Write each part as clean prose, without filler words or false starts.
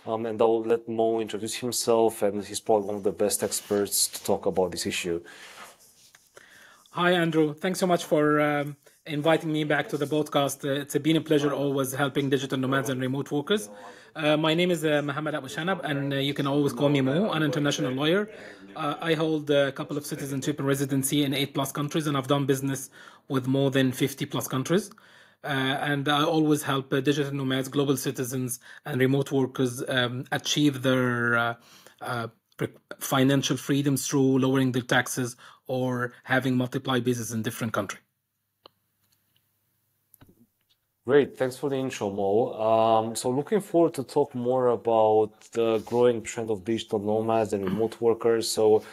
And I'll let Mo introduce himself, and he's probably one of the best experts to talk about this issue. Hi, Andrew. Thanks so much for inviting me back to the podcast. It's been a pleasure always helping digital nomads and remote workers. My name is Mohamed Aboshanab, and you can always call me Mo, an international lawyer. I hold a couple of citizenship and residency in 8 plus countries, and I've done business with more than 50 plus countries. And I always help digital nomads, global citizens, and remote workers achieve their uh, financial freedoms through lowering their taxes or having multiple bases in different countries. Great, thanks for the intro, Mo. So looking forward to talk more about the growing trend of digital nomads and remote workers. So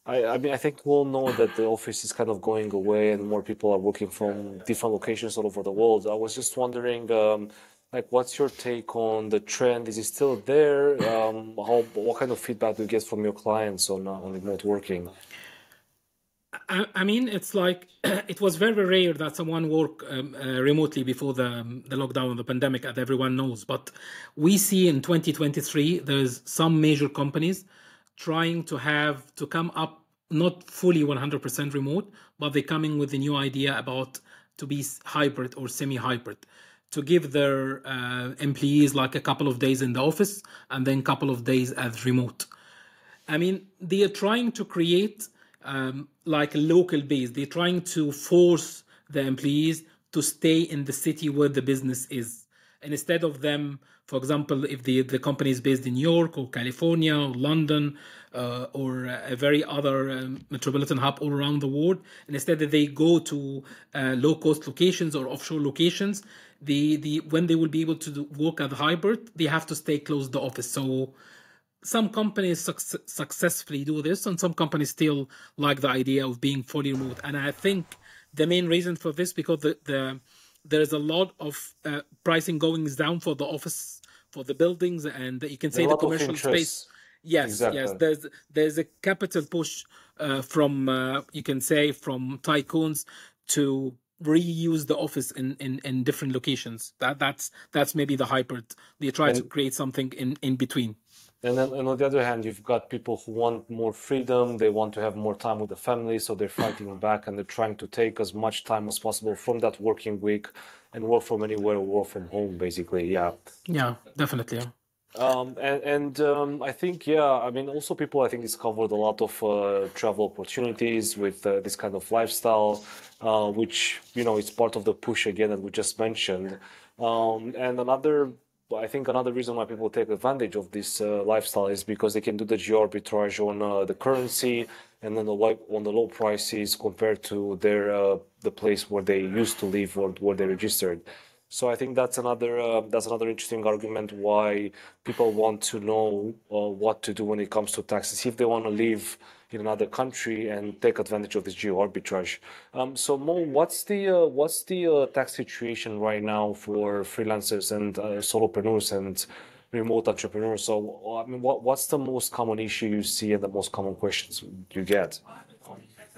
I mean, I think we all know that the office is kind of going away and more people are working from different locations all over the world. I was just wondering, like, what's your take on the trend? Is it still there? What kind of feedback do you get from your clients on remote working? I mean, it's like it was very rare that someone work remotely before the lockdown and the pandemic, as everyone knows. But we see in 2023, there's some major companies trying to have to come up not fully 100% remote, but they're coming with a new idea about to be hybrid or semi-hybrid to give their employees like a couple of days in the office and then couple of days as remote. I mean, they are trying to create like a local base. They're trying to force the employees to stay in the city where the business is. And instead of them, for example, if the company is based in New York or California or London or a very other metropolitan hub all around the world, and instead that they go to low cost locations or offshore locations, when they will be able to work at hybrid, they have to stay close to the office. So some companies successfully do this, and some companies still like the idea of being fully remote. And I think the main reason for this because there's a lot of pricing going down for the office, for the buildings, and you can There's say a the lot of commercial space. interest. Yes. Exactly. There's a capital push from you can say from tycoons to reuse the office in different locations. That's maybe the hybrid. They try to And create something in between. and on the other hand, you've got people who want more freedom. They want to have more time with the family, so they're fighting back and they're trying to take as much time as possible from that working week and work from anywhere, work from home, basically. Yeah. Yeah, definitely. Yeah. I think, yeah, I mean, also people, I think, discovered a lot of travel opportunities with this kind of lifestyle, which, you know, it's part of the push again that we just mentioned. And I think another reason why people take advantage of this lifestyle is because they can do the geo arbitrage on the currency and then on the low prices compared to the place where they used to live or where they registered. So I think that's another interesting argument why people want to know what to do when it comes to taxes if they want to live in another country and take advantage of this geo arbitrage. So Mo, what's the tax situation right now for freelancers and solopreneurs and remote entrepreneurs? So I mean, what's the most common issue you see and the most common questions you get?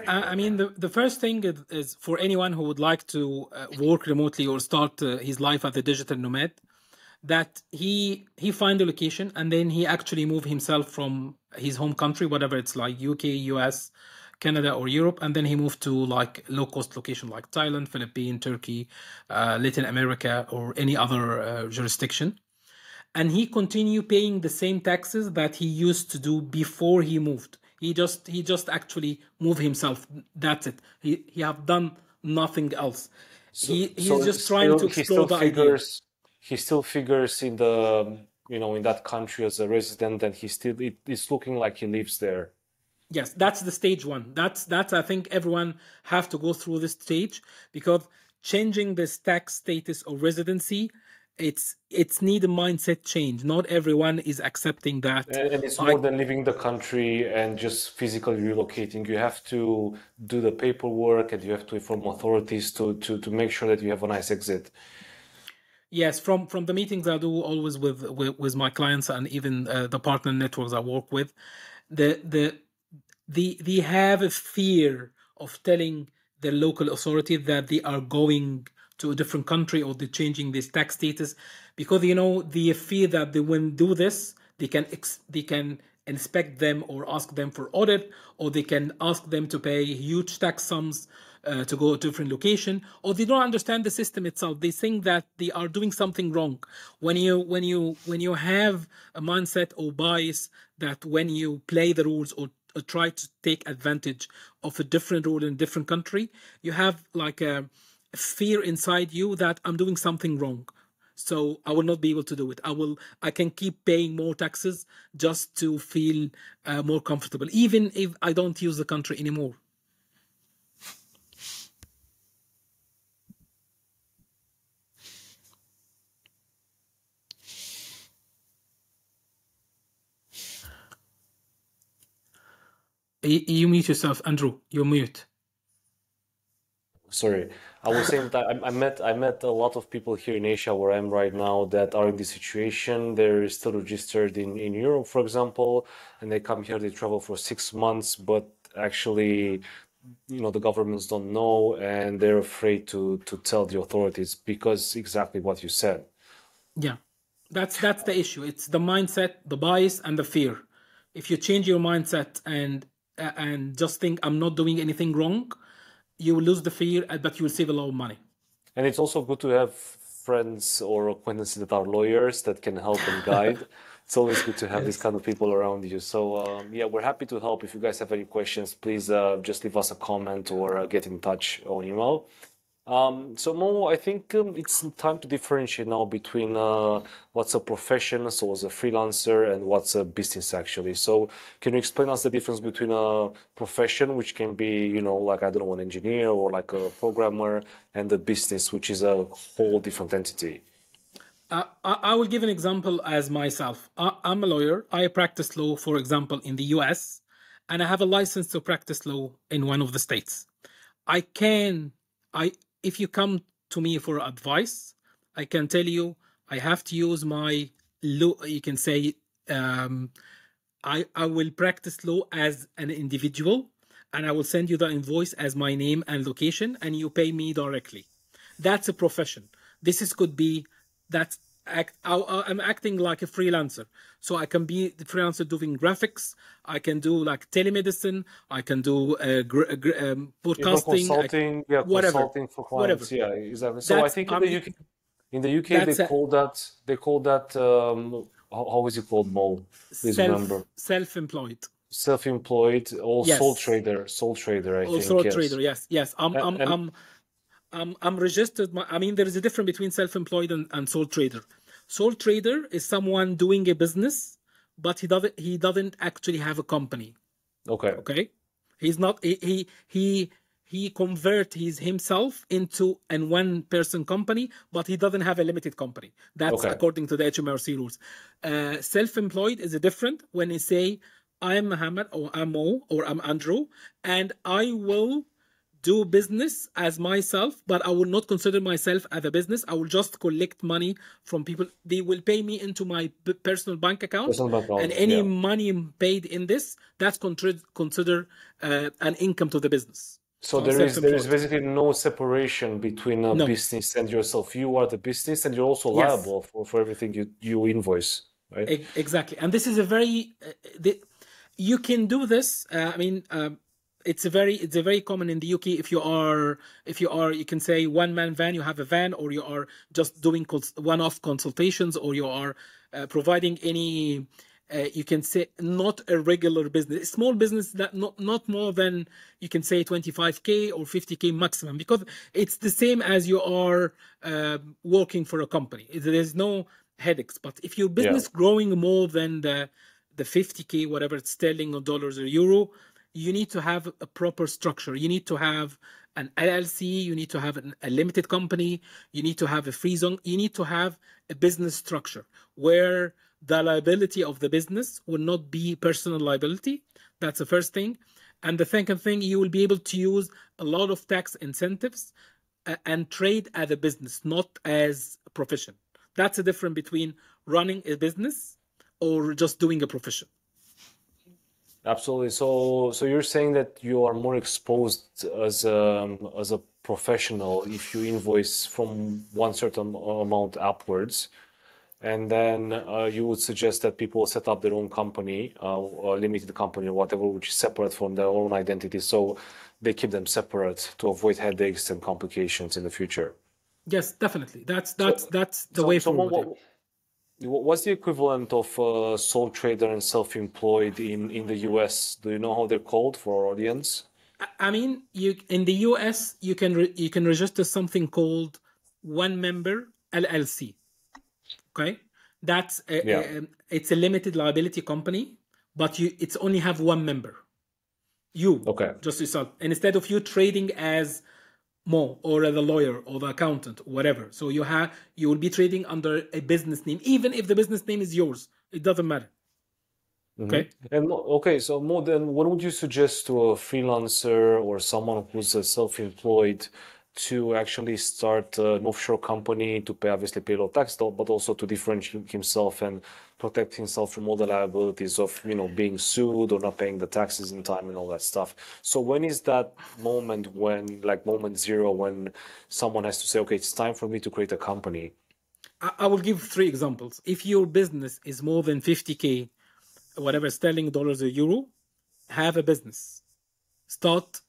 I mean, the first thing is for anyone who would like to work remotely or start his life as a digital nomad, that he find a location and then he actually move himself from his home country, whatever it's like UK, US, Canada, or Europe, and then he moved to like low cost location like Thailand, Philippines, Turkey, Latin America, or any other jurisdiction, and he continue paying the same taxes that he used to do before he moved. He just actually moved himself. That's it. He have done nothing else. He's So just trying to explore the idea. he still figures in in that country as a resident, and it's looking like he lives there. Yes, that's the stage one. That's I think everyone have to go through this stage because changing this tax status or residency, it's need a mindset change. Not everyone is accepting that. And it's more Like than leaving the country and just physically relocating. You have to do the paperwork and you have to inform authorities to make sure that you have a nice exit. yes, from the meetings I do always with my clients and even the partner networks I work with, the the they have a fear of telling the local authority that they are going to a different country or they're changing this tax status because they fear that they will do this they can inspect them or ask them for audit, or they can ask them to pay huge tax sums to go to a different location, or they don't understand the system itself. They think that they are doing something wrong. When you have a mindset or bias that when you play the rules or try to take advantage of a different rule in a different country, you have like a fear inside you that I'm doing something wrong, so I will not be able to do it. I can keep paying more taxes just to feel more comfortable, even if I don't use the country anymore. You mute yourself, Andrew. You're mute. Sorry, I was saying that I met a lot of people here in Asia where I'm right now that are in this situation. They're still registered in Europe, for example, and they come here, they travel for 6 months, but actually, the governments don't know and they're afraid to tell the authorities because exactly what you said. Yeah, that's the issue. It's the mindset, the bias, and the fear. If you change your mindset and just think I'm not doing anything wrong, you will lose the fear, but you will save a lot of money. And it's also good to have friends or acquaintances that are lawyers that can help and guide. It's always good to have these Yes. kind of people around you. So, yeah, we're happy to help. If you guys have any questions, please just leave us a comment or get in touch on email. So Mo, I think it's time to differentiate now between what's a profession, so as a freelancer, and what's a business actually. So can you explain us the difference between a profession, which can be, like I don't know, an engineer or like a programmer, and the business, which is a whole different entity? I will give an example as myself. I'm a lawyer. I practice law, for example, in the US, and I have a license to practice law in one of the states. I can, I if you come to me for advice, I can tell you I have to use my law. You can say um, I will practice law as an individual, and I will send you the invoice as my name and location, and you pay me directly. That's a profession. This is could be that's I'm acting like a freelancer, so I can be the freelancer doing graphics. I can do like telemedicine. I can do Even podcasting. consulting, yeah, Whatever, consulting for whatever. clients, yeah, exactly. So I That's think I'm in the UK that's a they call that how is it called, Mo? Please remember. self-employed. Self-employed or Yes, sole trader, I or think, sole trader. yes. Yes, yes. And I'm registered. I mean, there is a difference between self-employed and sole trader. Sole trader is someone doing a business, but he doesn't actually have a company. okay, Okay, he's not he convert his himself into an one person company, but he doesn't have a limited company. That's okay. according to the HMRC rules. Self-employed is a different when you say I'm Mohammed or I'm Mo or I'm Andrew, and I will do business as myself, but I will not consider myself as a business. I will just collect money from people. They will pay me into my personal bank account, Personal and background, any yeah. money paid in this, that's considered an income to the business. So So I'm there is self-employed. basically no separation between a No. business and yourself. You are the business and you're also Yes. liable for everything you invoice, right? Exactly. And this is a very you can do this. I mean, it's a very common in the UK. If you are you can say one man van, you have a van, or you are just doing one-off consultations, or you are providing any. You can say not a regular business, a small business that not more than you can say 25K or 50K maximum, because it's the same as you are working for a company. There's no headaches. But if your Yeah. business growing more than the 50K, whatever it's sterling or dollars or euro, you need to have a proper structure. You need to have an LLC, you need to have a limited company, you need to have a free zone, you need to have a business structure where the liability of the business will not be personal liability. That's the first thing. And the second thing, you will be able to use a lot of tax incentives and trade as a business, not as a profession. That's the difference between running a business or just doing a profession. Absolutely. So you're saying that you are more exposed as a professional if you invoice from one certain amount upwards, and then you would suggest that people set up their own company, or limited company or whatever, which is separate from their own identity, so they keep them separate to avoid headaches and complications in the future. Yes, definitely. So, That's the way forward. Yeah. what's the equivalent of sole trader and self-employed in the US? Do you know how they're called for our audience? I mean, you in the US you can register something called one member LLC. Okay, that's Yeah. it's a limited liability company, but it's only have one member. You Okay. just yourself, and instead of you trading as Mo or the lawyer or the accountant, whatever. So you will be trading under a business name, even if the business name is yours. It doesn't matter. Okay. And okay, so more than what would you suggest to a freelancer or someone who's self-employed to actually start an offshore company to pay obviously pay low tax, but also to differentiate himself and protect himself from all the liabilities of being sued or not paying the taxes in time and all that stuff. So when is that moment when, like moment zero, when someone has to say, okay, it's time for me to create a company? I will give 3 examples. If your business is more than 50K, whatever, sterling, dollars, or euro, have a business. Start.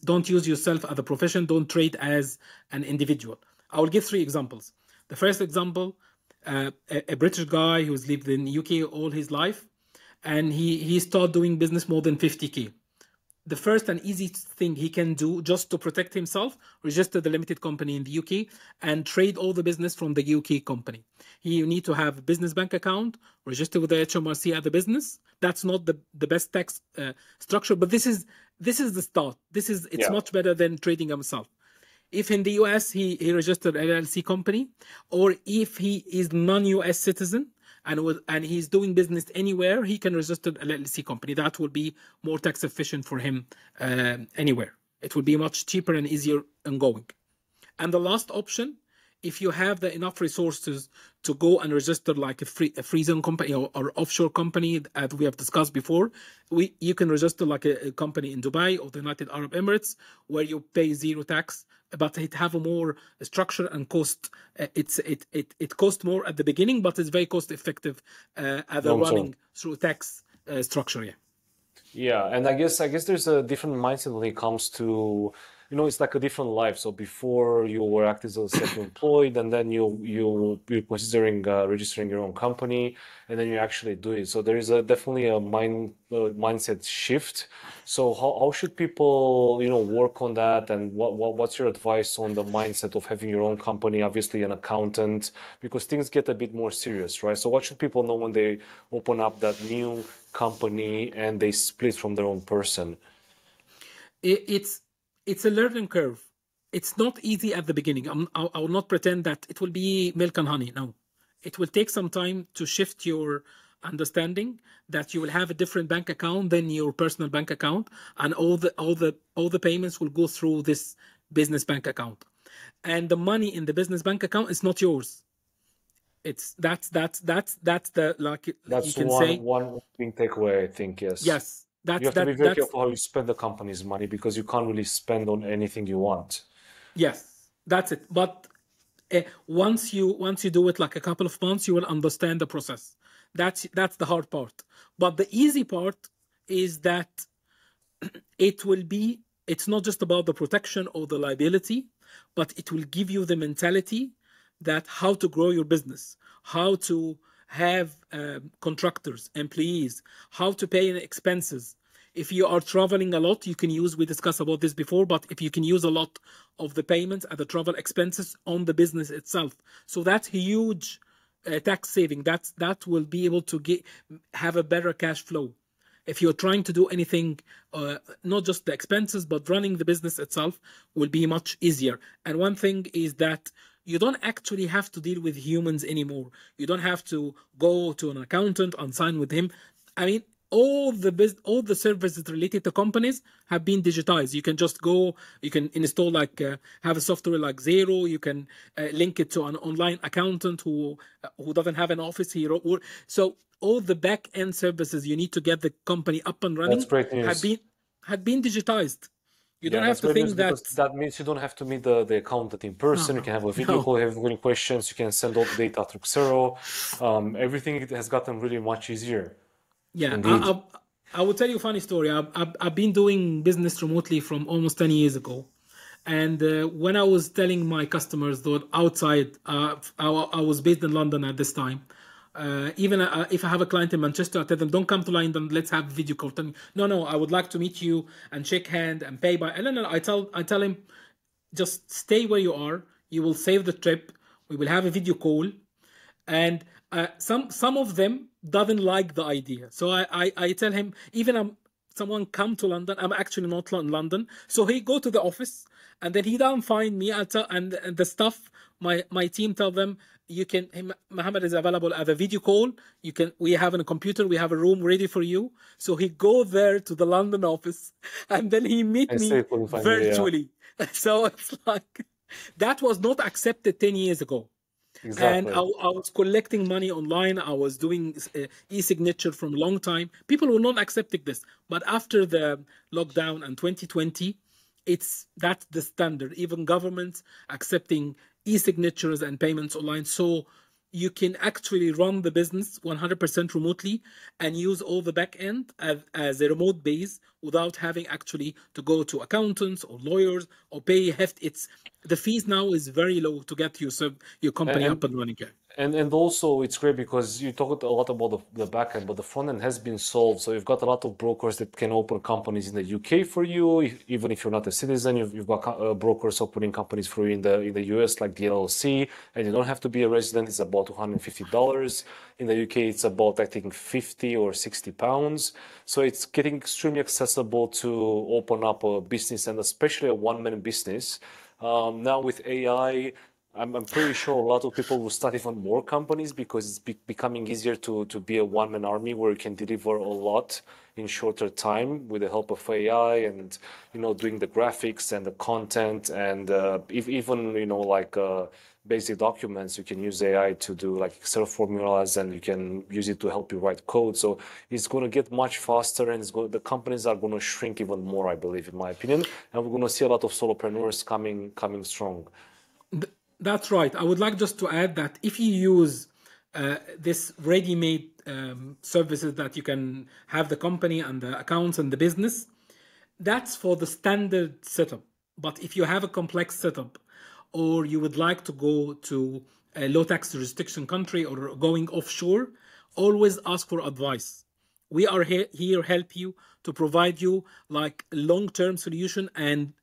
Don't use yourself as a profession. Don't trade as an individual. I will give 3 examples. The first example, a British guy who's lived in the UK all his life, and he started doing business more than 50K. The first and easiest thing he can do just to protect himself, register the limited company in the UK and trade all the business from the UK company. You need to have a business bank account, register with the HMRC as a business. That's not the best tax structure, but this is the start. It's much better than trading himself. If in the US he registered an LLC company, or if he is non-US citizen, and he's doing business anywhere, he can register an LLC company. That will be more tax efficient for him anywhere. It will be much cheaper and easier ongoing. And the last option, if you have the enough resources to go and register like a free zone company or offshore company, as we have discussed before, you can register like a company in Dubai or the United Arab Emirates, where you pay zero tax, but it have a more structure and cost. It costs more at the beginning, but it's very cost effective at the running through tax structure. Yeah. Yeah, and I guess there's a different mindset when it comes to, it's like a different life. So before you were acting as a self-employed, and then you're considering registering your own company, and then you actually do it. So there is definitely a mindset shift. So how should people work on that, and what's your advice on the mindset of having your own company? Obviously, an accountant, because things get a bit more serious, right? So what should people know when they open up that new company and they split from their own person? It's a learning curve. It's not easy at the beginning. I will not pretend that it will be milk and honey. No, it will take some time to shift your understanding that you will have a different bank account than your personal bank account, and all the payments will go through this business bank account, and the money in the business bank account is not yours. That's the, like you That's can say. one big takeaway, I think, yes. Yes, You have to be very careful how you spend the company's money, because you can't really spend on anything you want. yes, that's it. But once you do it like a couple of months, you will understand the process. That's the hard part. But the easy part is that it's not just about the protection or the liability, but it will give you the mentality that how to grow your business, how to have contractors, employees, how to pay expenses. If you are traveling a lot, we discussed about this before, but if you can use a lot of the payments and the travel expenses on the business itself. So that's huge tax saving. That will be able to have a better cash flow. If you're trying to do anything, not just the expenses, but running the business itself will be much easier. And one thing is that you don't actually have to deal with humans anymore. You don't have to go to an accountant and sign with him. I mean, all the services related to companies have been digitized. You can just go, you can install have a software like Zero. You can link it to an online accountant who doesn't have an office here. So all the back end services you need to get the company up and running That's great news. had been digitized. You don't Yeah, have that's to great news think that because that means you don't have to meet the accountant in person. You no, can have a video no. call, have any questions, you can send all the data through Xero. Everything has gotten really much easier. Yeah, Indeed. I will tell you a funny story. I've been doing business remotely from almost 10 years ago. And when I was telling my customers that outside, I was based in London at this time. Even if I have a client in Manchester, I tell them, don't come to London, let's have a video call. Tell me, no, no, I would like to meet you and shake hand and pay by. And then I tell him, just stay where you are. You will save the trip. We will have a video call, and some of them doesn't like the idea. So I tell him, even someone come to London, I'm actually not in London, so he go to the office, and then he don't find me. And the stuff, my team tell them, you can, Mohammed is available at a video call. You can, we have a computer, we have a room ready for you. So he go there to the London office, and then he meet I me say couldn't find you, yeah. virtually. So it's like that was not accepted 10 years ago. And Exactly. I was collecting money online. I was doing e-signature from a long time. People were not accepting this. But after the lockdown in 2020, that's the standard. Even governments accepting e-signatures and payments online. So you can actually run the business 100% remotely and use all the back end as a remote base without having actually to go to accountants or lawyers or pay heft. It's the fees now is very low to get your company up And and running. and also it's great because you talked a lot about the back end, but the front end has been solved. So you've got a lot of brokers that can open companies in the UK for you, even if you're not a citizen. You've got brokers opening companies for you in the US, like the LLC, and you don't have to be a resident. It's about $250. In the UK, it's about, I think, 50 or 60 pounds. So it's getting extremely accessible to open up a business, and especially a one-man business. Now with AI, I'm pretty sure a lot of people will start even more companies because it's becoming easier to be a one-man army where you can deliver a lot in shorter time with the help of AI and, doing the graphics and the content and if even, like basic documents, you can use AI to do like Excel formulas and you can use it to help you write code. So it's going to get much faster and the companies are going to shrink even more, I believe, in my opinion. And we're going to see a lot of solopreneurs coming strong. That's right. I would like just to add that if you use this ready-made services that you can have the company and the accounts and the business, that's for the standard setup. But if you have a complex setup or you would like to go to a low tax jurisdiction country or going offshore, always ask for advice. We are here help you to provide you like long-term solution and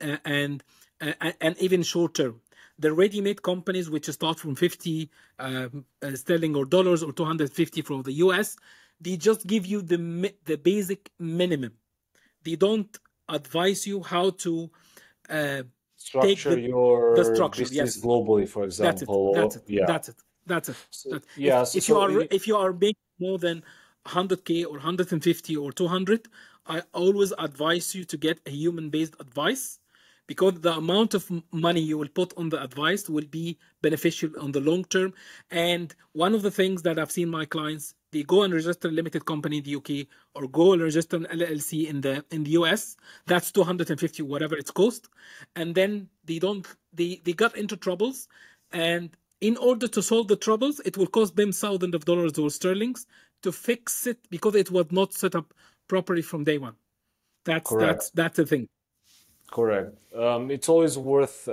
even short-term. The ready-made companies which start from 50 sterling or dollars or 250 from the US, they just give you the basic minimum. They don't advise you how to uh, take Structure the your structure. business Yes, globally, for that's it. That's example. it. Yeah. That's it. That's it. So, That yeah. So, if you are making more than 100K or 150 or 200, I always advise you to get a human-based advice because the amount of money you will put on the advice will be beneficial on the long term. And one of the things that I've seen my clients, they go and register a limited company in the UK or go and register an LLC in the US. That's 250, whatever it's cost. And then they got into troubles. And in order to solve the troubles, it will cost them thousands of dollars or sterlings to fix it because it was not set up properly from day one. correct. That's the thing. Correct. It's always worth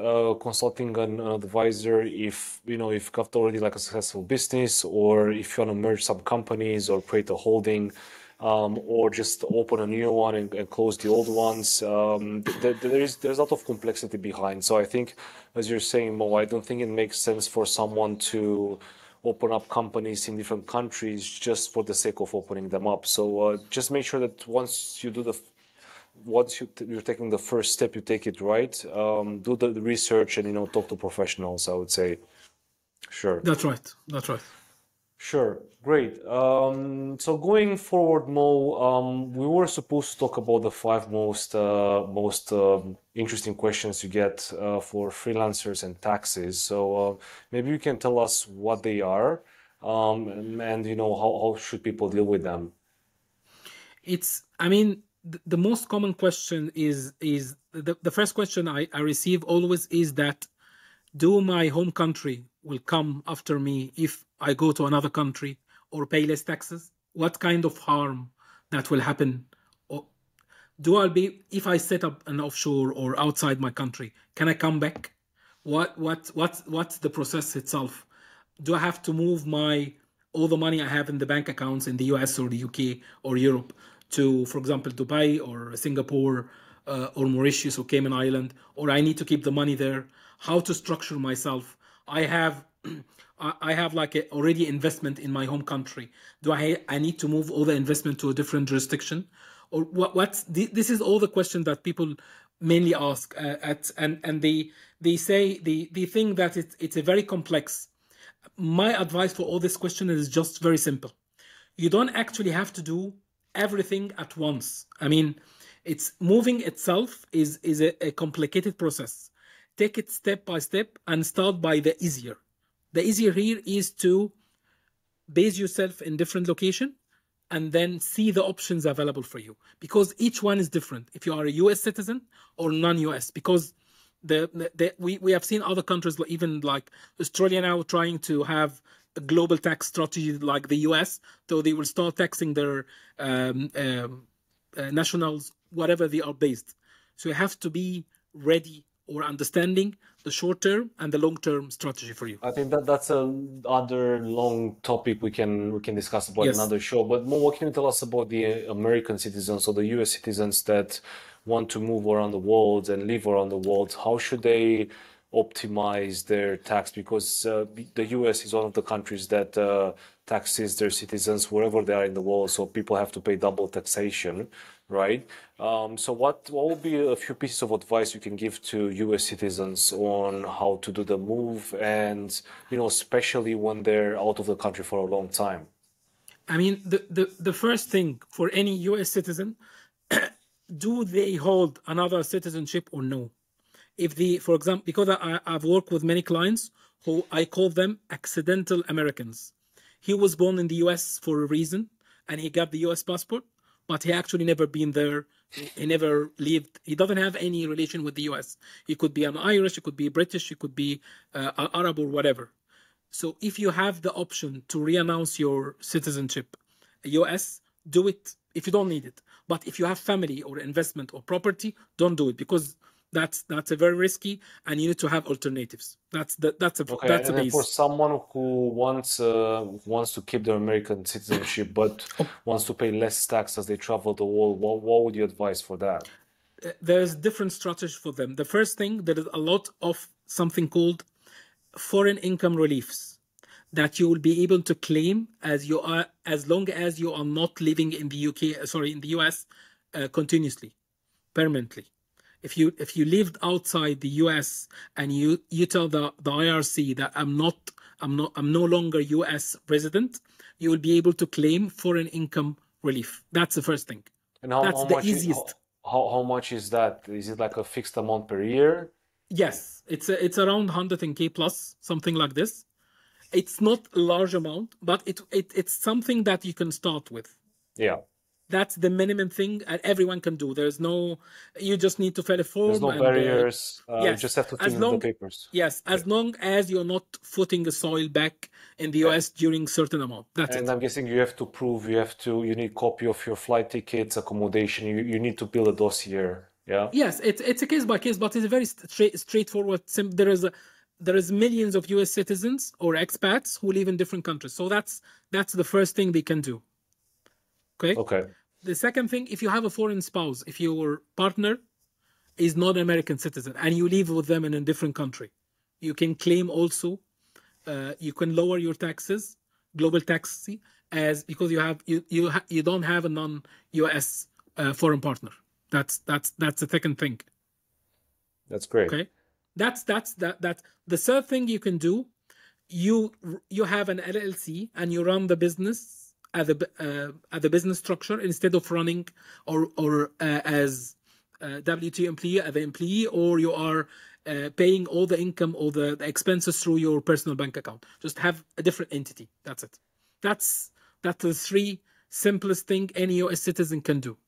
consulting an advisor if you've got already like a successful business, or if you want to merge some companies or create a holding, or just open a new one and close the old ones. There's a lot of complexity behind. So I think, as you're saying, Mo, I don't think it makes sense for someone to open up companies in different countries just for the sake of opening them up. So just make sure that once you're taking the first step, you take it right. Do the research and talk to professionals, I would say. Sure. That's right. That's right. Sure. Great. So going forward, Mo, we were supposed to talk about the five most interesting questions you get for freelancers and taxes. So maybe you can tell us what they are, and how should people deal with them? I mean, the most common question is the first question I receive always is that, do my home country will come after me if I go to another country or pay less taxes? What kind of harm that will happen? Or if I set up an offshore or outside my country, can I come back? What's the process itself? Do I have to move all the money I have in the bank accounts in the US or the UK or Europe to, for example, Dubai or Singapore or Mauritius or Cayman Island, or I need to keep the money there? How to structure myself? I have like already investment in my home country. Do I need to move all the investment to a different jurisdiction? Or this is all the questions that people mainly ask and they say they think that it's a very complex. My advice for all this question is just very simple. You don't actually have to do everything at once. I mean, it's moving itself is a complicated process. Take it step by step and start by the easier. The easier here is to base yourself in different location and then see the options available for you, because each one is different if you are a US citizen or non-US, because we have seen other countries, even like Australia now, trying to have a global tax strategy like the US, so they will start taxing their nationals wherever they are based. So you have to be ready or understanding the short-term and the long-term strategy for you. I think that's another long topic we can discuss about another show. But more, what can you tell us about the American citizens or the US citizens that want to move around the world and live around the world? How should they optimize their tax? Because the US is one of the countries that taxes their citizens wherever they are in the world, so people have to pay double taxation, right? So what would be a few pieces of advice you can give to US citizens on how to do the move, and especially when they're out of the country for a long time? I mean, the first thing for any US citizen, do they hold another citizenship or no? If for example, because I've worked with many clients who I call them accidental Americans. He was born in the US for a reason, and he got the US passport, but he actually never been there. He never lived. He doesn't have any relation with the US. He could be an Irish, he could be British, he could be an Arab or whatever. So if you have the option to re-announce your citizenship, US, do it if you don't need it. But if you have family or investment or property, don't do it, because that's a very risky, and you need to have alternatives. That's a base. For someone who wants to keep their American citizenship but wants to pay less tax as they travel the world, what would you advise for that? There's different strategies for them. The first thing, there is a lot of something called foreign income reliefs that you will be able to claim as long as you are not living in the in the US continuously, permanently. If you lived outside the US and you tell the IRC that I'm no longer US resident, you will be able to claim foreign income relief. That's the first thing. And that's the easiest. How much is that? Is it like a fixed amount per year? Yes, it's around 100K plus, something like this. It's not a large amount, but it's something that you can start with. Yeah. That's the minimum thing, and everyone can do. You just need to fill a form. There's no barriers. You just have to fill in the papers. Yes, as long as you're not footing the soil back in the US during certain amount. That's it. And I'm guessing you have to prove, you need copy of your flight tickets, accommodation. You need to build a dossier. Yeah. Yes, it's a case by case, but it's a very straightforward. There is millions of US citizens or expats who live in different countries. So that's the first thing they can do. Okay. The second thing, if you have a foreign spouse, if your partner is not an American citizen and you live with them in a different country, you can claim also. You can lower your taxes, global tax, because you don't have a non-US foreign partner. That's the second thing. That's great. Okay, that's that. The third thing you can do, you have an LLC and you run the business at the business structure instead of running or as W2 employee, as an employee, or you are paying all the income or the expenses through your personal bank account. Just have a different entity. That's it. That's the three simplest thing any US citizen can do.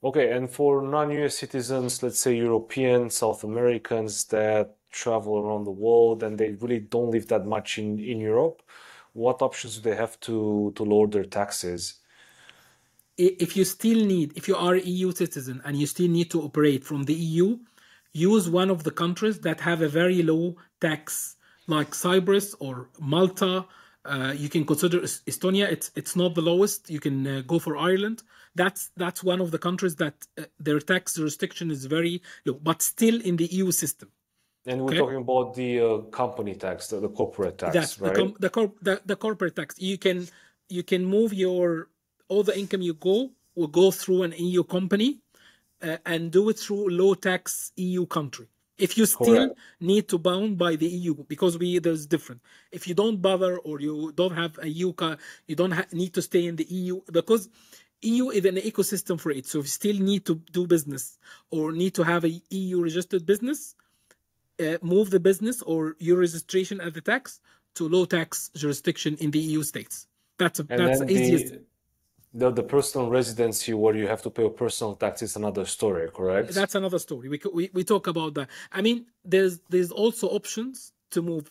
Okay, and for non-US citizens, let's say European, South Americans that travel around the world and they really don't live that much in Europe, what options do they have to lower their taxes? If you still need, if you are an EU citizen and you still need to operate from the EU, use one of the countries that have a very low tax, like Cyprus or Malta. You can consider Estonia. It's not the lowest. You can go for Ireland. That's one of the countries that their tax jurisdiction is very low, but still in the EU system. And we're Okay, talking about the company tax, the corporate that's tax, right? the corporate tax. You can move your all the income you go will go through an EU company and do it through low tax EU country. If you still Correct. need to bound by the EU, because there's different. If you don't bother or you don't have a EU, you don't need to stay in the EU because EU is an ecosystem for it. So if you still need to do business or need to have a EU registered business, move the business or your registration as the tax to low tax jurisdiction in the EU states. And That's the then easiest. the personal residency where you have to pay a personal tax is another story, correct? That's another story. We talk about that. I mean, there's also options to move.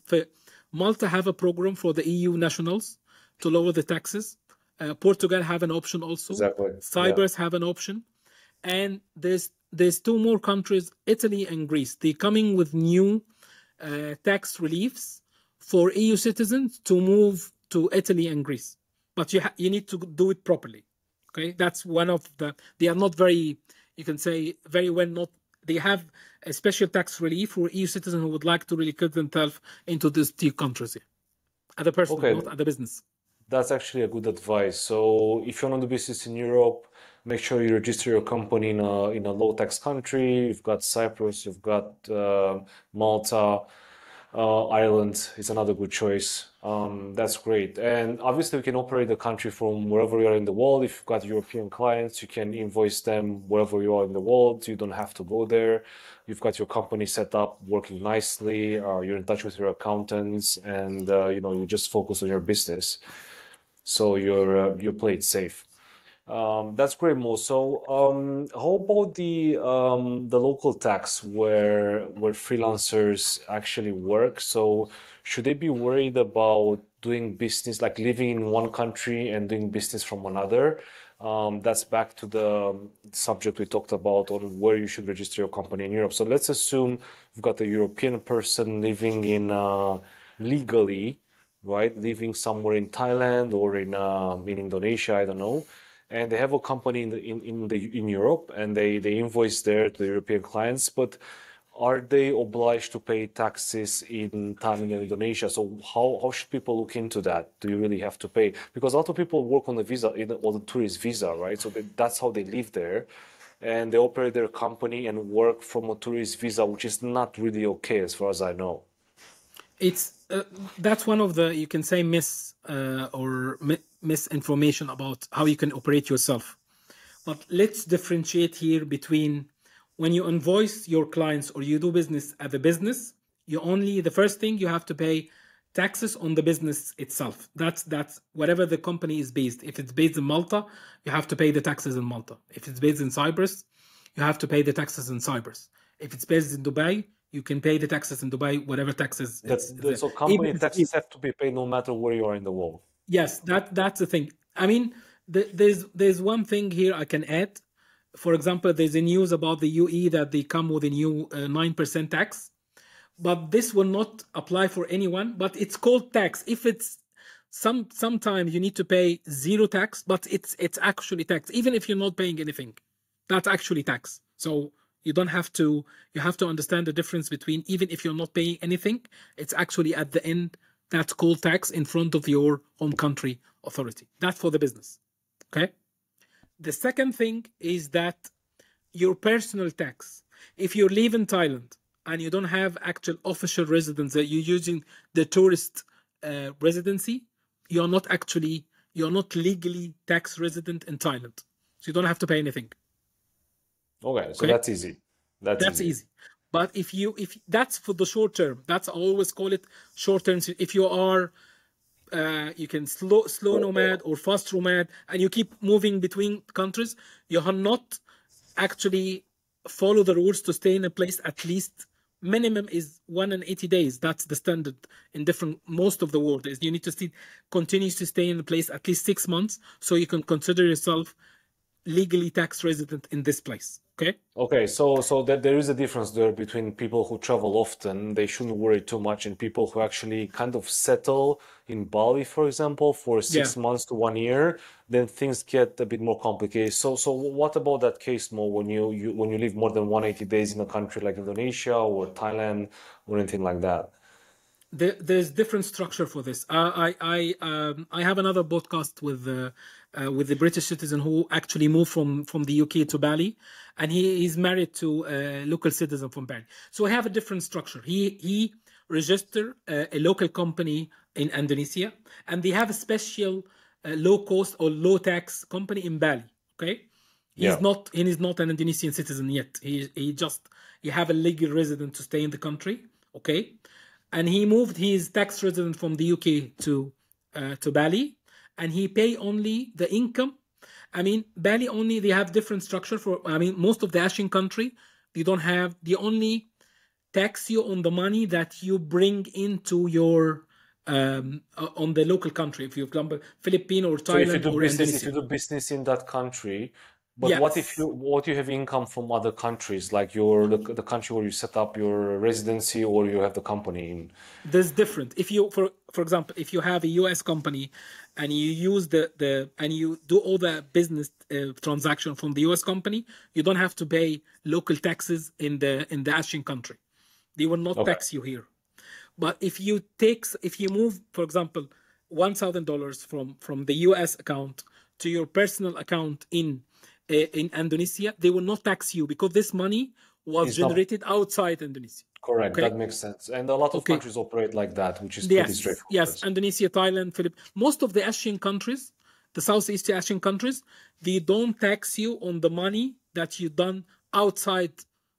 Malta have a program for the EU nationals to lower the taxes. Portugal have an option also. Exactly. Yeah. Cyprus have an option, and there's two more countries, Italy and Greece. They're coming with new tax reliefs for EU citizens to move to Italy and Greece, but you need to do it properly. Okay, that's one of they are not very, you can say, very well not. They have a special tax relief for EU citizens who would like to really cut themselves into these two countries here, as a person, Okay, not as a business. that's actually a good advice. So if you want to do business in Europe, make sure you register your company in a low tax country. You've got Cyprus, you've got Malta, Ireland is another good choice. That's great. And obviously, we can operate the country from wherever you are in the world. If you've got European clients, you can invoice them wherever you are in the world. You don't have to go there. You've got your company set up, working nicely. You're in touch with your accountants, and you just focus on your business. So you play it safe. That's great, Mo. So, how about the local tax where freelancers actually work? So, should they be worried about doing business, like living in one country and doing business from another? That's back to the subject we talked about on where you should register your company in Europe. So, let's assume you've got a European person living in legally, right? Living somewhere in Thailand or in Indonesia, I don't know, and they have a company in Europe, and they invoice there to the European clients, but are they obliged to pay taxes in Thailand and Indonesia? So how should people look into that? Do you really have to pay? Because a lot of people work on the visa, on the tourist visa, right? So that's how they live there, and they operate their company and work from a tourist visa, which is not really okay as far as I know. It's that's one of the, you can say, misinformation about how you can operate yourself. But let's differentiate here between when you invoice your clients or you do business as a business, the first thing you have to pay taxes on the business itself. That's whatever the company is based. If it's based in Malta, you have to pay the taxes in Malta. If it's based in Cyprus, you have to pay the taxes in Cyprus. If it's based in Dubai, you can pay the taxes in Dubai, whatever taxes So even company taxes have to be paid no matter where you are in the world. yes, that's the thing. I mean, there's one thing here I can add. For example, there's a news about the UE that they come with a new 9% tax, but this will not apply for anyone. But it's called tax. If it's sometimes you need to pay zero tax, but it's actually tax, even if you're not paying anything. That's actually tax. So you have to understand the difference between, even if you're not paying anything, it's actually at the end that's called tax in front of your home country authority. That's for the business. Okay. The second thing is that your personal tax. If you live in Thailand and you don't have actual official residence, that you're using the tourist residency, you're not legally tax resident in Thailand. So you don't have to pay anything. Okay, so Okay. that's easy. That's That's easy. easy. But if that's for the short term, that's, I always call it short term. If you are, you can slow nomad or fast nomad, and you keep moving between countries, you are not actually follow the rules to stay in a place at least minimum is 180 days. That's the standard in different most of the world is you need to continue to stay in the place at least 6 months so you can consider yourself legally tax resident in this place. Okay. Okay, so that there is a difference there between people who travel often, they shouldn't worry too much, and people who actually kind of settle in Bali, for example, for Yeah. 6 months to 1 year, then things get a bit more complicated. So what about that case, Mo, when when you live more than 180 days in a country like Indonesia or Thailand or anything like that? There's different structure for this. I have another podcast with the British citizen who actually moved from the UK to Bali, and he's married to a local citizen from Bali. So we have a different structure. He registered a local company in Indonesia, and they have a special low cost or low tax company in Bali. Okay, Yeah. he's not an Indonesian citizen yet. He have a legal resident to stay in the country. Okay, and he moved his tax resident from the UK to Bali, and he pay only the income. I mean, Bali only they have different structure for. I mean, most of the Asian country they don't have. They only tax you on the money that you bring into your on the local country. If you example Philippines or So Thailand or if you Indonesia. do business in that country, but Yes. what you have income from other countries, like the country where you set up your residency or you have the company in? There's different. If you for example, if you have a US company and you use the and you do all the business transaction from the US company, you don't have to pay local taxes in the Asian country. They will not Okay. tax you here. But if you move, for example, $1,000 from the US account to your personal account in Indonesia, they will not tax you because this money was It's not generated outside Indonesia. correct. Okay. That makes sense. And a lot of Okay. countries operate like that, which is pretty Yes, straightforward. Indonesia, Thailand, Philippines. Most of the Asian countries, the Southeast Asian countries, they don't tax you on the money that you done outside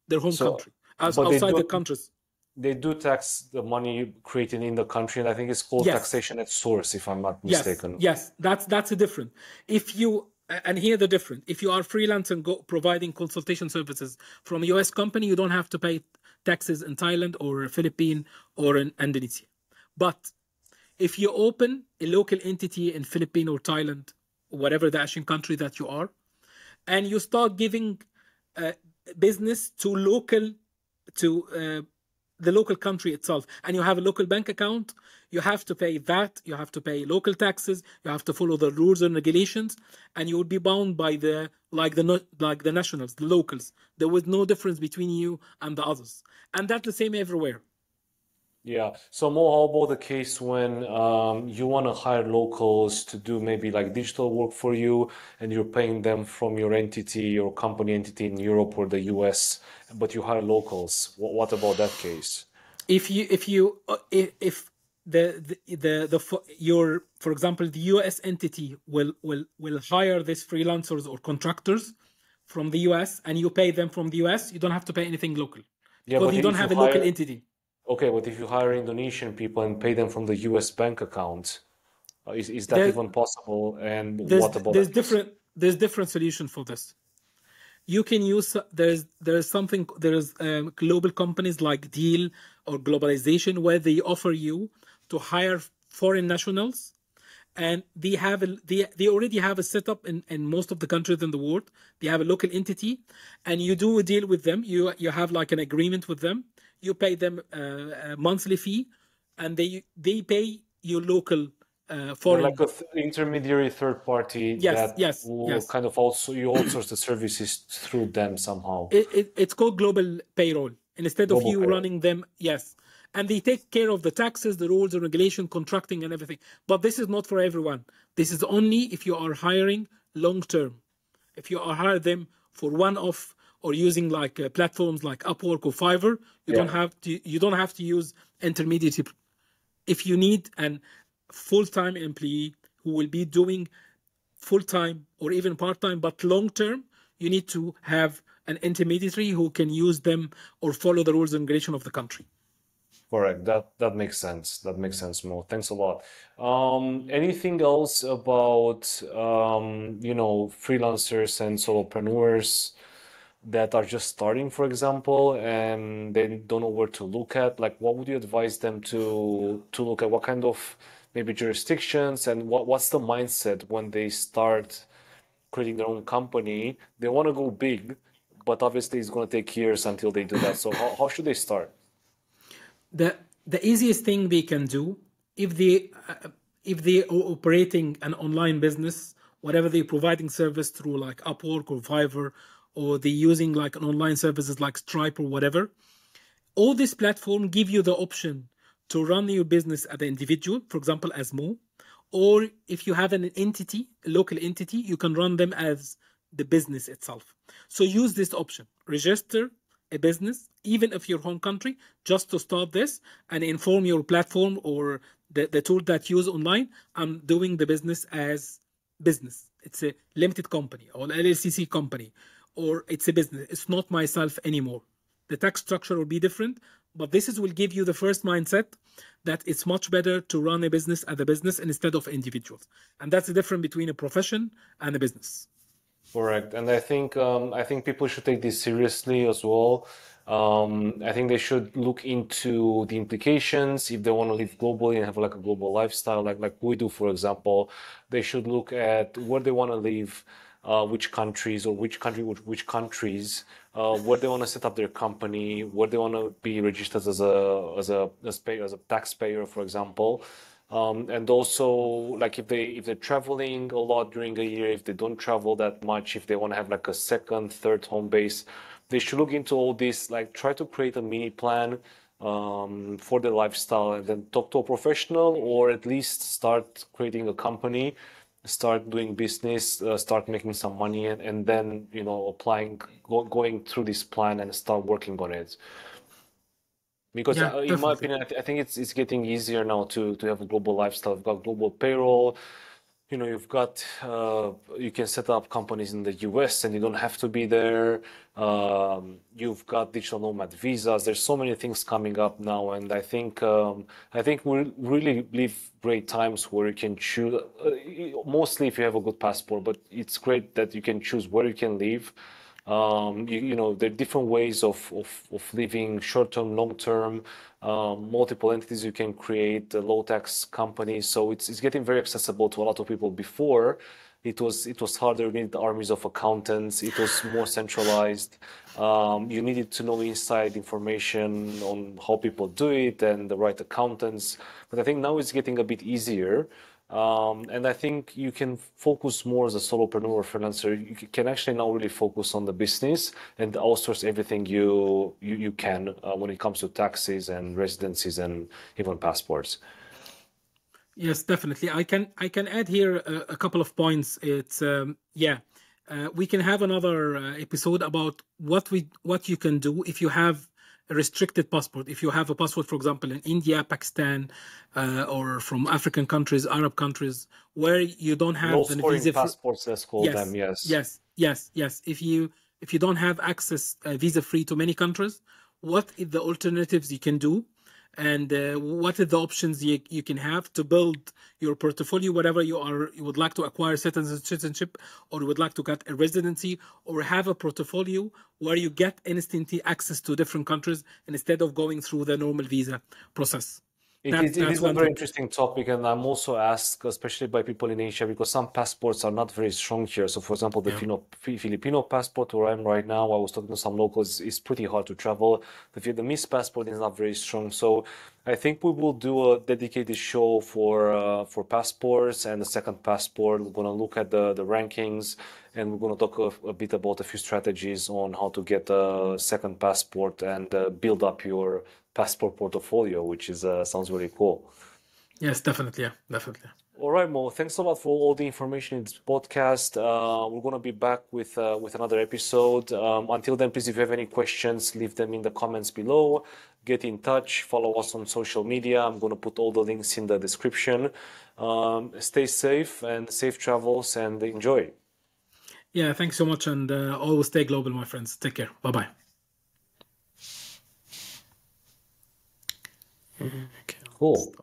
their home So, country, as but outside the countries. they do tax the money created in the country, and I think it's called Yes, taxation at source, if I'm not mistaken. yes. That's a different. If you and here the different. If you are freelance and providing consultation services from a US company, you don't have to pay taxes in Thailand or Philippines or in Indonesia. But if you open a local entity in Philippines or Thailand, whatever the Asian country that you are, and you start giving uh, business to the local country itself, and you have a local bank account, you have to pay VAT, you have to pay local taxes, you have to follow the rules and regulations, and you would be bound by like the nationals, the locals. There was no difference between you and the others, and that's the same everywhere. Yeah. So more how about the case when you want to hire locals to do maybe like digital work for you and you're paying them from your entity, your company entity in Europe or the US, but you hire locals. What about that case? If your for example the US entity will hire these freelancers or contractors from the US and you pay them from the US, you don't have to pay anything local Yeah, because but you don't if you have a local hire, entity. okay, but if you hire Indonesian people and pay them from the US bank account, is that There, even possible? And what about there's that case? different solution for this. You can use there's global companies like Deal or Globalization where they offer you to hire foreign nationals, and they already have a setup in most of the countries in the world. They have a local entity, and you do a deal with them. You have like an agreement with them. You pay them a monthly fee, and they pay your local They're like foreign. a intermediary third party that will Yes. kind of also you outsource the services through them somehow. It's called global payroll. And instead of Global you payroll. running them, yes. And they take care of the taxes, the rules and regulation, contracting and everything. But this is not for everyone. This is only if you are hiring long term. If you are hiring them for one off or using like platforms like Upwork or Fiverr, Yeah. you don't have to use intermediate. If you need an full-time employee who will be doing full-time or even part-time but long-term, you need to have an intermediary who can use them or follow the rules and regulation of the country. Correct. That makes sense. That makes sense, Mo. Thanks a lot. Anything else about freelancers and solopreneurs? that are just starting, for example, and they don't know where to look at? Like, what would you advise them to look at? What kind of maybe jurisdictions, and what's the mindset when they start creating their own company? They want to go big, but obviously it's going to take years until they do that. So how should they start? The easiest thing they can do, if they are operating an online business, whatever they're providing service through like Upwork or Fiverr, or they're using like an online services like Stripe or whatever, all this platform give you the option to run your business as an individual, for example, as Mo, or if you have an entity, a local entity, you can run them as the business itself. So use this option, register a business, even if your home country, just to start this and inform your platform or the tool that you use online. I'm doing the business as business. It's a limited company or LLCC company, or it's a business. It's not myself anymore. The tax structure will be different, but will give you the first mindset that it's much better to run a business as a business instead of individuals. And that's the difference between a profession and a business. Correct. And I think people should take this seriously as well. I think they should look into the implications if they want to live globally and have like a global lifestyle, like we do, for example. They should look at where they want to live, which countries or which countries, where they want to set up their company, where they want to be registered as a taxpayer, for example. And also, like if they're traveling a lot during a year, if they don't travel that much, if they want to have like a second, third home base, they should look into all this. Like try to create a mini plan for their lifestyle, and then talk to a professional, or at least start creating a company, start doing business, start making some money, and then going through this plan and start working on it. Because Yeah, in my definitely. opinion, I think it's getting easier now to have a global lifestyle. You've got global payroll. You've got you can set up companies in the US and you don't have to be there. You've got digital nomad visas. There's so many things coming up now, and I think we really live great times where you can choose. Mostly if you have a good passport, but it's great that you can choose where you can live. There are different ways of living, short term, long term, multiple entities you can create, low tax companies. So it's getting very accessible to a lot of people. Before, it was harder. You needed armies of accountants. It was more centralized. You needed to know inside information on how people do it and the right accountants. But I think now it's getting a bit easier. And I think you can focus more as a solopreneur or freelancer. You can actually now really focus on the business and outsource everything you can when it comes to taxes and residencies and even passports. Yes, definitely. I can add here a couple of points. It's we can have another episode about what you can do if you have a restricted passport. If you have a passport, for example, in India, Pakistan, or from African countries, Arab countries, where you don't Low have the scoring visa. passports, let's call them, Yes, yes. yes. If you don't have access visa free to many countries, what is the alternatives you can do, and what are the options you can have to build your portfolio, whatever you would like to acquire citizenship, or you would like to get a residency, or have a portfolio where you get instantly access to different countries instead of going through the normal visa process. It is, it That's is a one very thing. interesting topic, and I'm also asked, especially by people in Asia, because some passports are not very strong here. So, for example, the Yeah. Filipino passport where I'm right now, I was talking to some locals, is pretty hard to travel. The Vietnamese passport is not very strong. So, I think we will do a dedicated show for passports and the second passport. We're going to look at the rankings, and we're going to talk a bit about a few strategies on how to get a second passport and build up your passport portfolio, which is sounds really cool. Yes, definitely. Yeah, definitely. All right, Mo. Thanks a lot for all the information in this podcast. We're gonna be back with another episode. Until then, please, if you have any questions, leave them in the comments below. Get in touch. Follow us on social media. I'm gonna put all the links in the description. Stay safe and safe travels and enjoy. Yeah, thanks so much, and always stay global, my friends. Take care. Bye bye. Okay, Cool.